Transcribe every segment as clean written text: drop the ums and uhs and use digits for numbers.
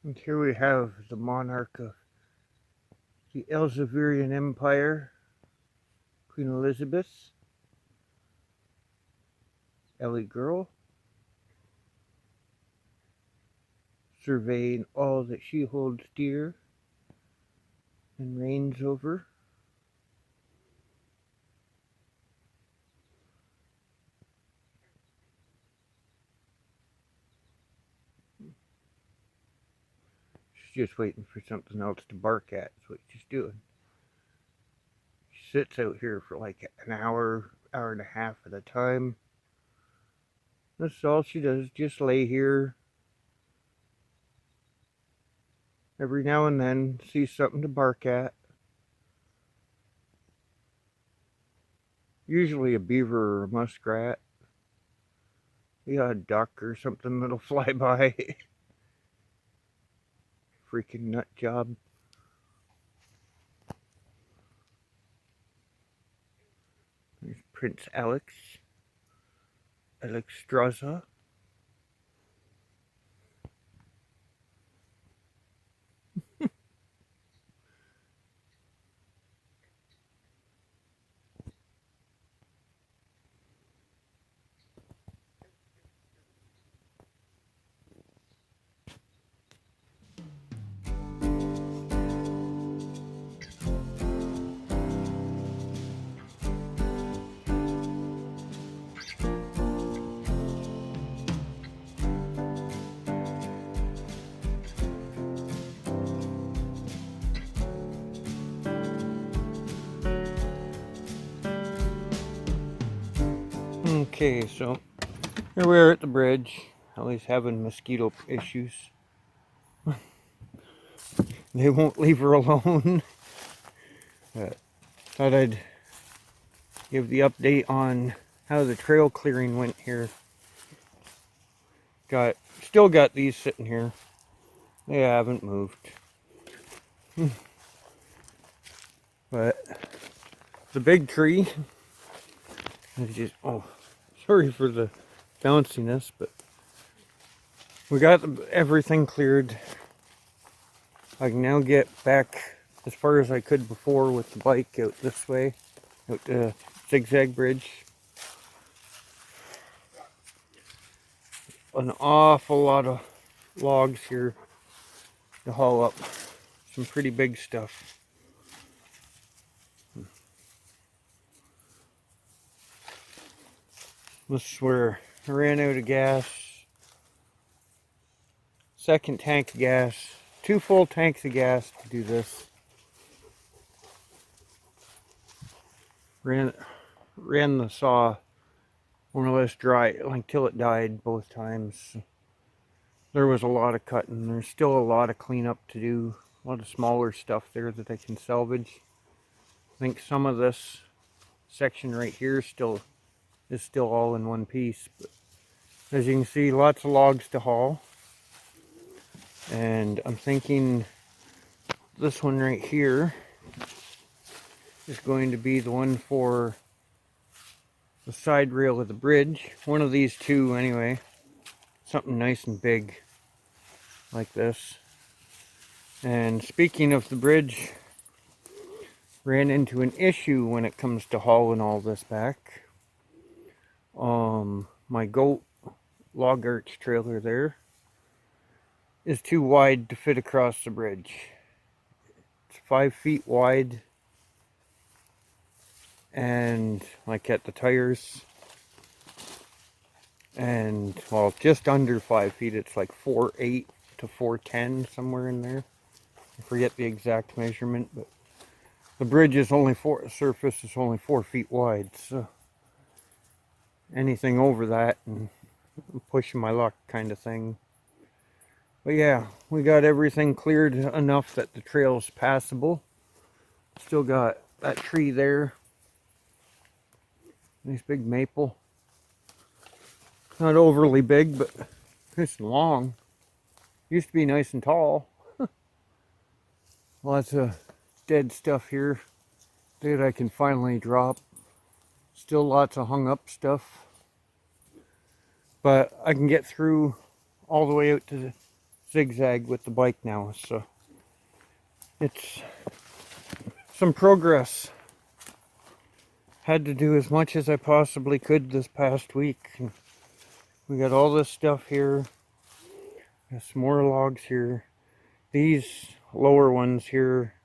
And here we have the monarch of the Elzevirian Empire, Queen Elizabeth, Ellie Girl, surveying all that she holds dear and reigns over. She's just waiting for something else to bark at, is what she's doing. She sits out here for like an hour, hour and a half at a time. That's all she does, just lay here. Every now and then, sees something to bark at. Usually a beaver or a muskrat. Yeah, a duck or something that'll fly by. Freaking nut job. There's Prince Alex. Alexstrasza. Okay, so here we are at the bridge. Ellie's having mosquito issues. They won't leave her alone. Thought I'd give the update on how the trail clearing went here. Still got these sitting here. They haven't moved. But the big tree is just, oh, sorry for the bounciness, but we got everything cleared. I can now get back as far as I could before with the bike out this way, out the zigzag bridge. An awful lot of logs here to haul up. Some pretty big stuff. This is where I ran out of gas. Second tank of gas. 2 full tanks of gas to do this. Ran the saw more or less dry, like till it died both times. There was a lot of cutting. There's still a lot of cleanup to do. A lot of smaller stuff there that I can salvage. I think some of this section right here is still all in one piece. But as you can see, lots of logs to haul. And I'm thinking this one right here is going to be the one for the side rail of the bridge. One of these two anyway. Something nice and big like this. And speaking of the bridge, ran into an issue when it comes to hauling all this back. My goat log arch trailer there is too wide to fit across the bridge. It's 5 feet wide, and like at the tires, and well, just under 5 feet. It's like 4.8 to 4.10, somewhere in there. I forget the exact measurement, but the bridge is only surface is only 4 feet wide, so anything over that and pushing my luck kind of thing. But yeah, we got everything cleared enough that the trail's passable. Still got that tree there. Nice big maple. Not overly big, but nice and long. Used to be nice and tall. Lots of dead stuff here that I can finally drop. Still lots of hung up stuff. But I can get through all the way out to the zigzag with the bike now, so it's some progress. Had to do as much as I possibly could this past week. We got all this stuff here. Got some more logs here. These lower ones here,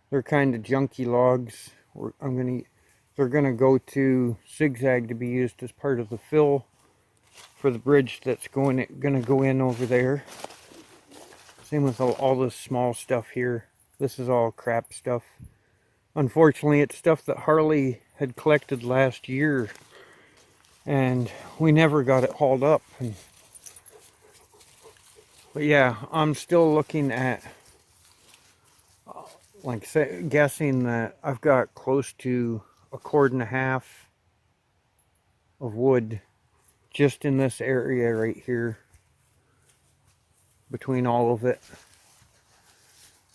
they're kind of junky logs. They're gonna go to zigzag to be used as part of the fill for the bridge that's gonna go in over there. Same with all this small stuff here. This is all crap stuff. Unfortunately, it's stuff that Harley had collected last year, and we never got it hauled up. But yeah, I'm still looking at, guessing that I've got close to 1.5 cords of wood just in this area right here, between all of it.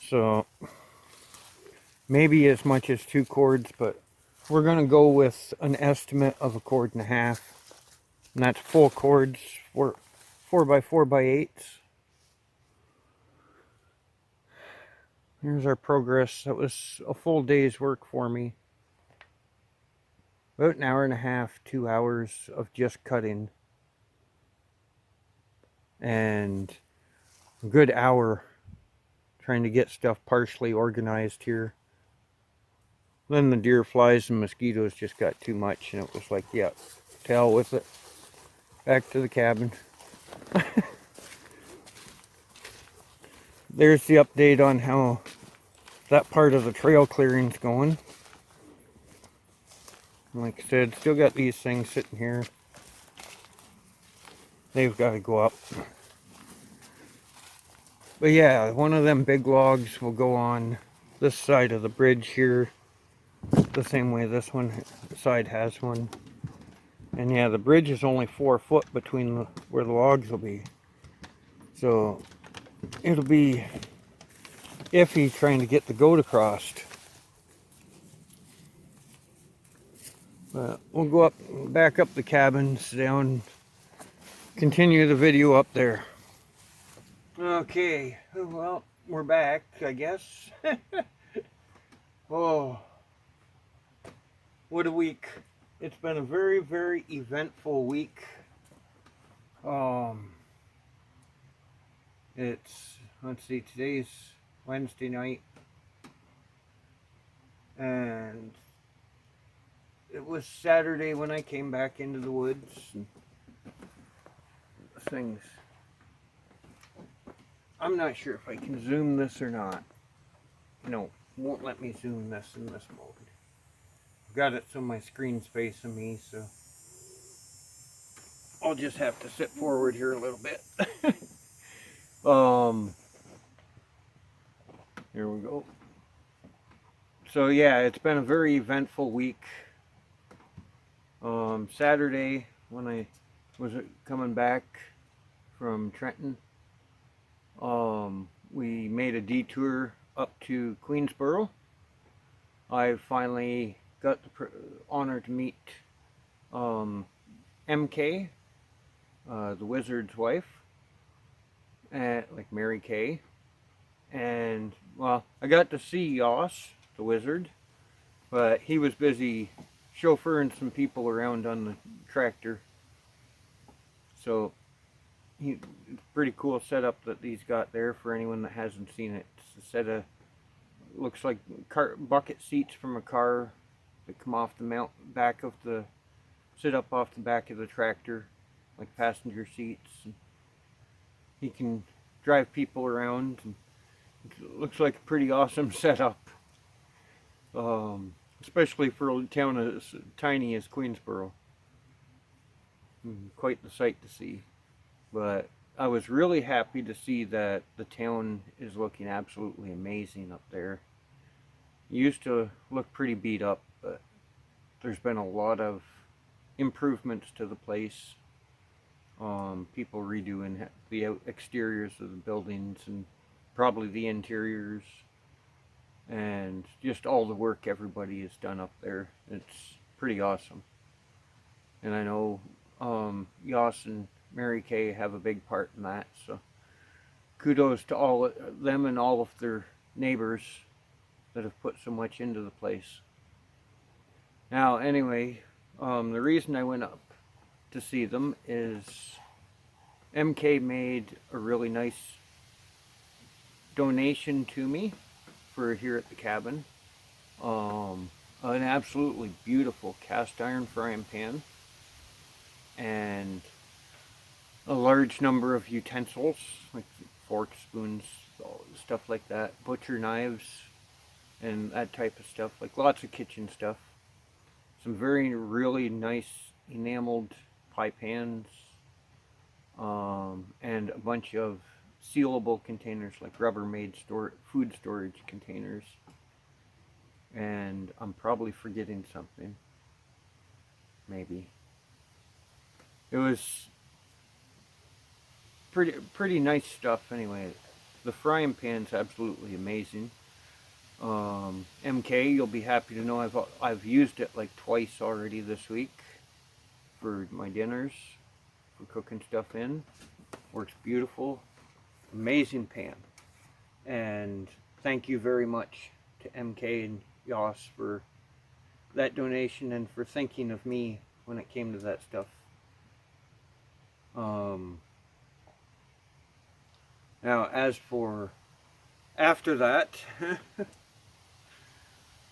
So maybe as much as 2 cords, but we're gonna go with an estimate of 1.5 cords, and that's full cords, 4x4x8s. Here's our progress. That was a full day's work for me. About 1.5 hours, 2 hours of just cutting, and a good hour trying to get stuff partially organized here. Then the deer flies and mosquitoes just got too much, and it was like, yeah, to hell with it. Back to the cabin. There's the update on how that part of the trail clearing's going. Like I said, still got these things sitting here. They've got to go up. But yeah, one of them big logs will go on this side of the bridge here, the same way this side has one. And yeah, the bridge is only 4 foot between where the logs will be. So it'll be iffy trying to get the goat across. But we'll go back up the cabin, sit down, continue the video up there. Okay, well, we're back, I guess. Oh, what a week. It's been a very, very eventful week. Let's see, today's Wednesday night, and it was Saturday when I came back into the woods. And things, I'm not sure if I can zoom this or not. No, won't let me zoom this in this mode. I've got it so my screen's facing me, so I'll just have to sit forward here a little bit. Here we go. So yeah, it's been a very eventful week. Saturday, when I was coming back from Trenton, we made a detour up to Queensboro. I finally got the honor to meet MK, the wizard's wife, like Mary Kay. And well, I got to see Yoss, the wizard, but he was busy chauffeuring some people around on the tractor. So it's a pretty cool setup that he's got there for anyone that hasn't seen it. It's a set of, looks like bucket seats from a car that come off the back of the, sit up off the back of the tractor, like passenger seats. And he can drive people around, and it looks like a pretty awesome setup, especially for a town as tiny as Queensboro. Quite the sight to see. But I was really happy to see that the town is looking absolutely amazing up there. It used to look pretty beat up, but there's been a lot of improvements to the place. People redoing the exteriors of the buildings and probably the interiors, and just all the work everybody has done up there. It's pretty awesome. And I know Yoss and Mary Kay have a big part in that, so kudos to all of them and all of their neighbors that have put so much into the place. Now, anyway, the reason I went up to see them is MK made a really nice donation to me for here at the cabin. An absolutely beautiful cast iron frying pan and a large number of utensils like forks, spoons, stuff like that, butcher knives, and that type of stuff, like lots of kitchen stuff. Some really nice enameled pie pans, and a bunch of sealable containers, like Rubbermaid food storage containers. And I'm probably forgetting something. Maybe. It was pretty nice stuff anyway. The frying pan's absolutely amazing. MK, you'll be happy to know I've used it like twice already this week for my dinners, for cooking stuff in. Works beautiful. Amazing pan. And thank you very much to MK and Yoss for that donation and for thinking of me when it came to that stuff. Now, as for after that,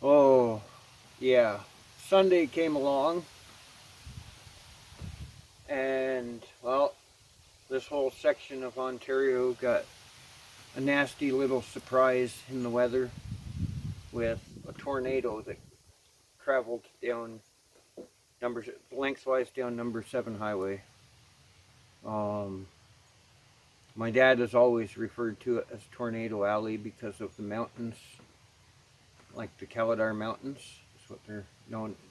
oh, yeah, Sunday came along, and, well, this whole section of Ontario got a nasty little surprise in the weather with a tornado that traveled down lengthwise down number 7 highway. My dad has always referred to it as Tornado Alley because of the mountains, like the Caladar Mountains, is what they're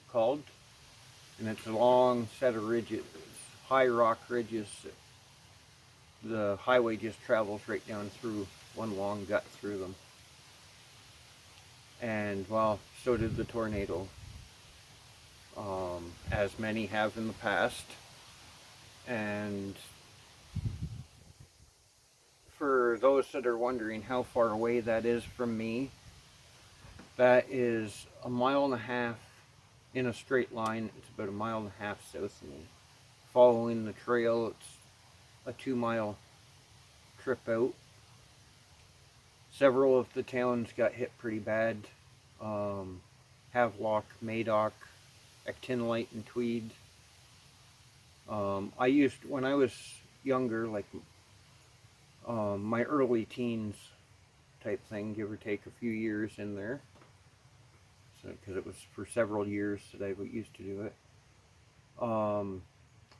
called. And it's a long set of ridges, high rock ridges. The highway just travels right down through one long gut through them. And, well, so did the tornado, as many have in the past. And for those that are wondering how far away that is from me, that is 1.5 miles in a straight line. It's about 1.5 miles south of me. Following the trail, it's a 2-mile trip out. Several of the towns got hit pretty bad. Havelock, Madoc, Actinolite, and Tweed. When I was younger, like my early teens type thing, give or take a few years in there, so because it was for several years that I used to do it.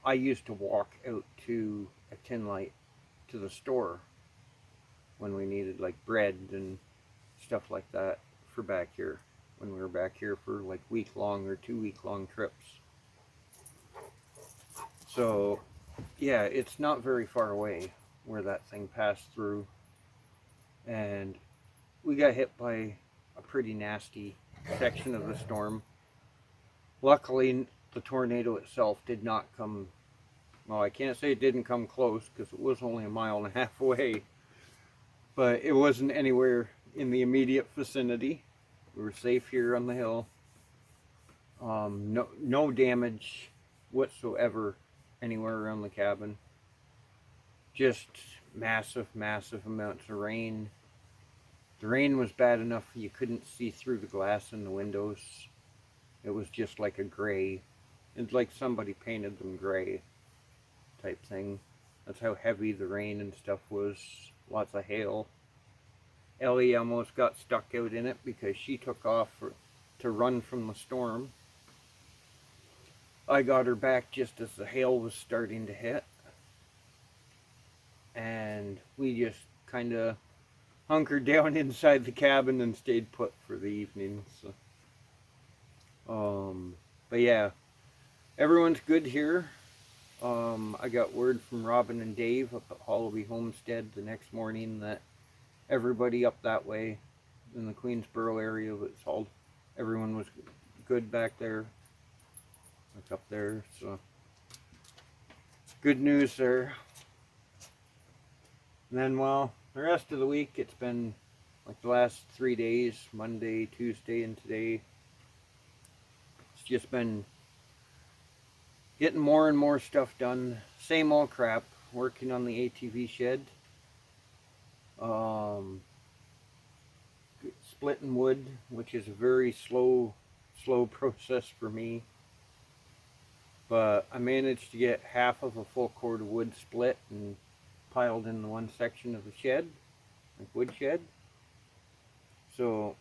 I used to walk out to Actinolite to the store when we needed like bread and stuff like that for back here, when we were back here for like week-long or 2-week-long trips. So yeah, it's not very far away where that thing passed through, and we got hit by a pretty nasty section of the storm. Luckily, the tornado itself did not come, well, I can't say it didn't come close because it was only 1.5 miles away, but it wasn't anywhere in the immediate vicinity. We were safe here on the hill. No damage whatsoever anywhere around the cabin. Just massive amounts of rain. The rain was bad enough you couldn't see through the glass in the windows. It was just like a gray. It's like somebody painted them gray type thing. That's how heavy the rain and stuff was. Lots of hail. Ellie almost got stuck out in it because she took off to run from the storm. I got her back just as the hail was starting to hit. And we just kind of hunkered down inside the cabin and stayed put for the evening. So, but yeah, everyone's good here. I got word from Robin and Dave up at Holloway Homestead the next morning that everybody up that way in the Queensboro area, everyone was good back there, like up there. So good news there. And then, well, The rest of the week, it's been like the last 3 days, Monday, Tuesday, and today. It's just been getting more and more stuff done. Same old crap. Working on the ATV shed. Splitting wood, which is a very slow process for me. But I managed to get half of a full cord of wood split and piled in the one section of the shed, like wood shed. So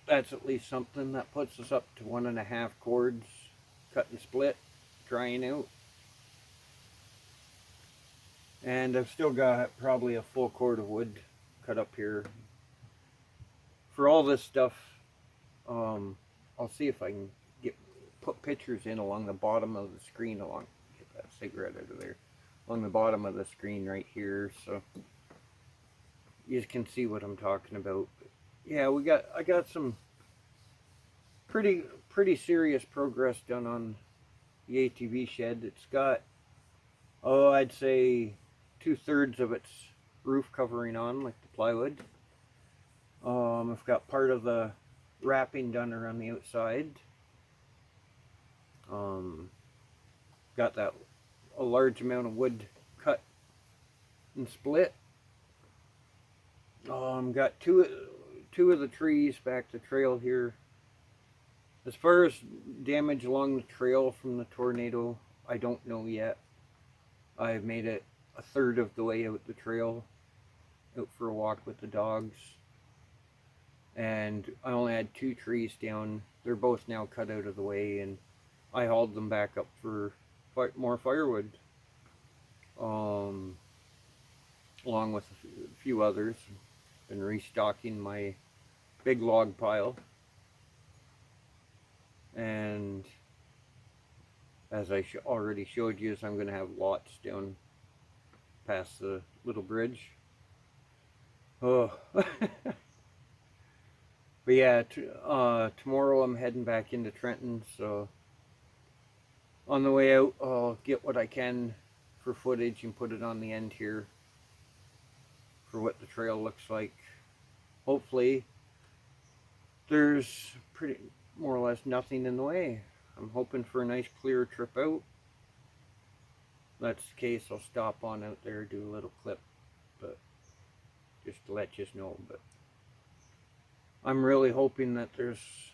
that's at least something. That puts us up to 1.5 cords cut and split, drying out. And I've still got probably a full cord of wood cut up here. For all this stuff, I'll see if I can put pictures in along the bottom of the screen, get that cigarette out of there, along the bottom of the screen right here, so you can see what I'm talking about. But yeah, I got some pretty serious progress done on the ATV shed. It's got, I'd say 2/3 of its roof covering on, like the plywood. I've got part of the wrapping done around the outside. Got a large amount of wood cut and split. Got two of the trees back the trail here. As far as damage along the trail from the tornado, I don't know yet. I've made it 1/3 of the way out the trail, out for a walk with the dogs. And I only had 2 trees down. They're both now cut out of the way, and I hauled them back up for more firewood, along with a few others. Been restocking my big log pile, and as I already showed you, I'm going to have lots down past the little bridge. Oh. But yeah, tomorrow I'm heading back into Trenton, so on the way out I'll get what I can for footage and put it on the end here for what the trail looks like. Hopefully there's more or less nothing in the way. I'm hoping for a nice clear trip out. If that's the case, I'll stop on out there, do a little clip, but just to let you know. But I'm really hoping that there's,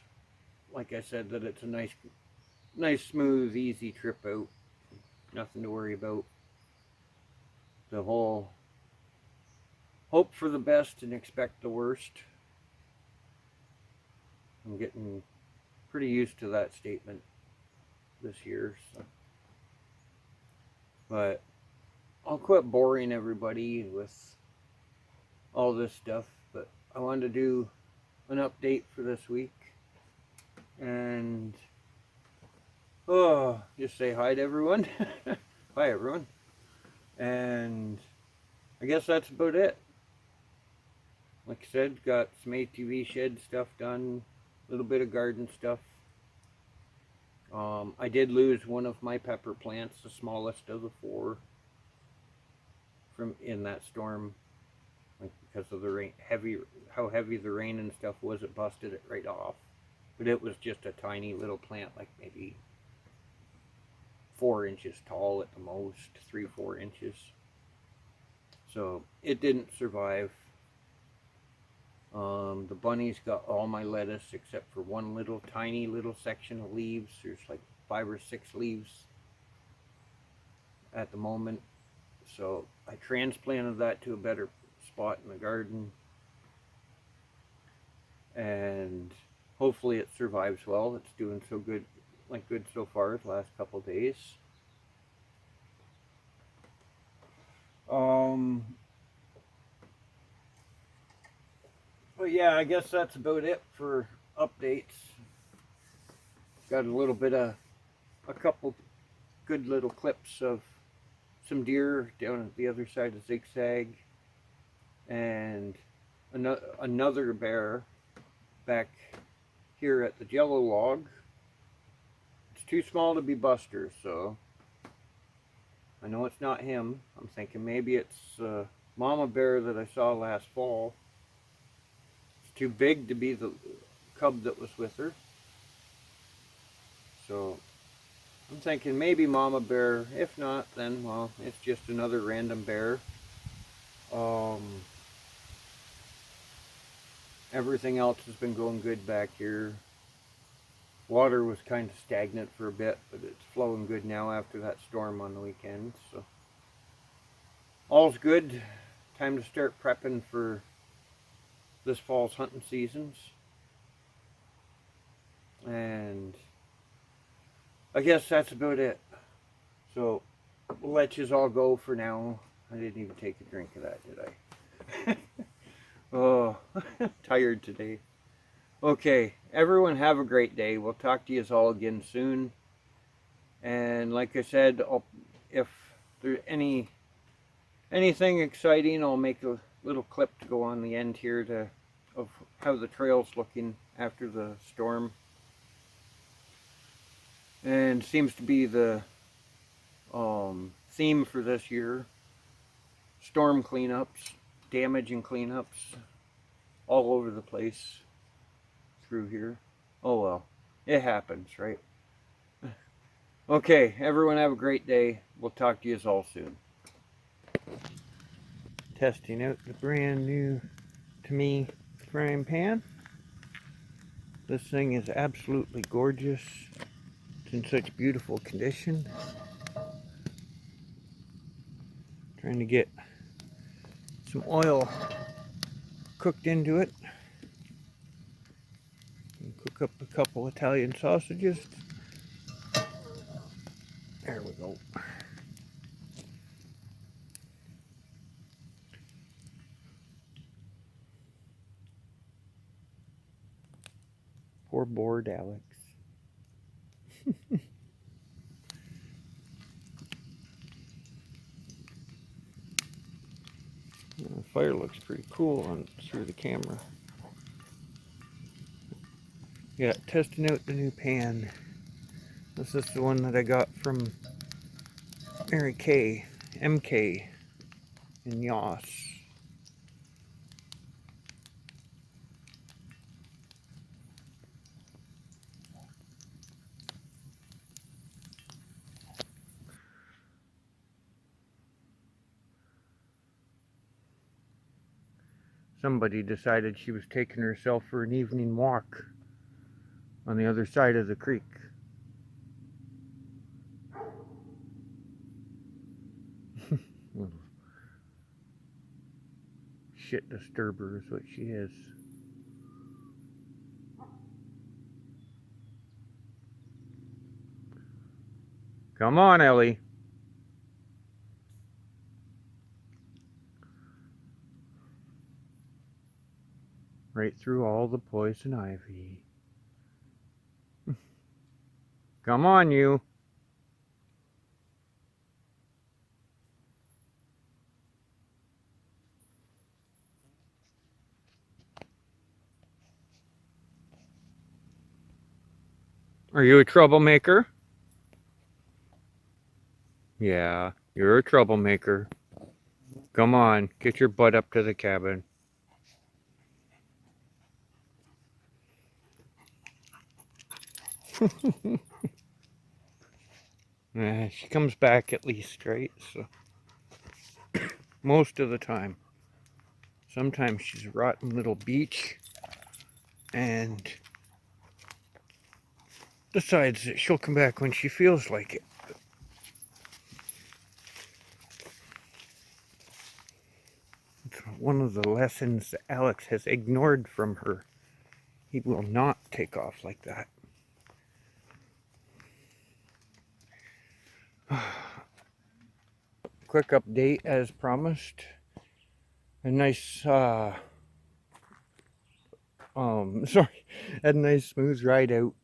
like I said, that it's a nice, smooth, easy trip out. Nothing to worry about. The whole hope for the best and expect the worst. I'm getting pretty used to that statement this year. So. But I'll quit boring everybody with all this stuff. But I wanted to do an update for this week, and just say hi to everyone. Hi everyone. And I guess that's about it. Like I said, got some ATV shed stuff done, a little bit of garden stuff. I did lose one of my pepper plants, the smallest of the 4, in that storm. Like, because of the rain, how heavy the rain and stuff was, it busted it right off. But it was just a tiny little plant, like maybe 4 inches tall at the most, 3-4 inches. So it didn't survive. The bunnies got all my lettuce except for one tiny little section of leaves. There's like 5 or 6 leaves at the moment. So I transplanted that to a better spot in the garden, and hopefully it survives well. It's doing so good, good so far the last couple days. But yeah, I guess that's about it for updates. Got a couple good little clips of some deer down at the other side of Zigzag, and another bear back here at the Jello log. It's too small to be Buster, so I know it's not him. I'm thinking maybe it's mama bear that I saw last fall. It's too big to be the cub that was with her. So I'm thinking maybe mama bear. If not, then, well, it's just another random bear. Everything else has been going good back here. Water was kind of stagnant for a bit, but it's flowing good now after that storm on the weekend. So all's good. Time to start prepping for this fall's hunting seasons. And I guess that's about it. So we'll let you all go for now. I didn't even take a drink of that, did I? Oh, tired today. Okay, everyone have a great day. We'll talk to you all again soon. And like I said, if there's anything exciting, I'll make a little clip to go on the end here of how the trail's looking after the storm. And seems to be the theme for this year. Storm cleanups, damage and cleanups all over the place through here. Oh well, it happens, right? Okay, everyone have a great day. We'll talk to you all soon. Testing out the brand new, to me, frying pan. This thing is absolutely gorgeous. It's in such beautiful condition. Trying to get some oil cooked into it. And cook up a couple Italian sausages. There we go. Poor bored Alex. The fire looks pretty cool through the camera. Yeah, testing out the new pan. This is the one that I got from Mary Kay, MK in Yoss. Somebody decided she was taking herself for an evening walk on the other side of the creek. Little shit disturber is what she is. Come on, Ellie. Right through all the poison ivy. Come on, you. Are you a troublemaker? Yeah, you're a troublemaker. Come on, get your butt up to the cabin. She comes back at least, right? So most of the time. Sometimes she's a rotten little beach and decides that she'll come back when she feels like it. It's one of the lessons that Alex has ignored from her. He will not take off like that. Quick update as promised. A nice had a nice smooth ride out.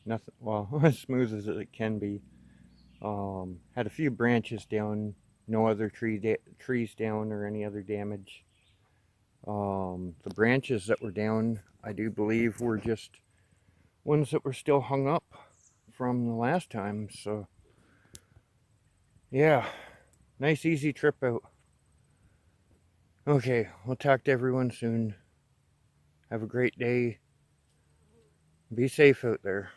Nothing, well, as smooth as it can be. Had a few branches down, no other trees down or any other damage. The branches that were down, I do believe, were just ones that were still hung up from the last time. So yeah, nice easy trip out. Okay, we'll talk to everyone soon. Have a great day. Be safe out there.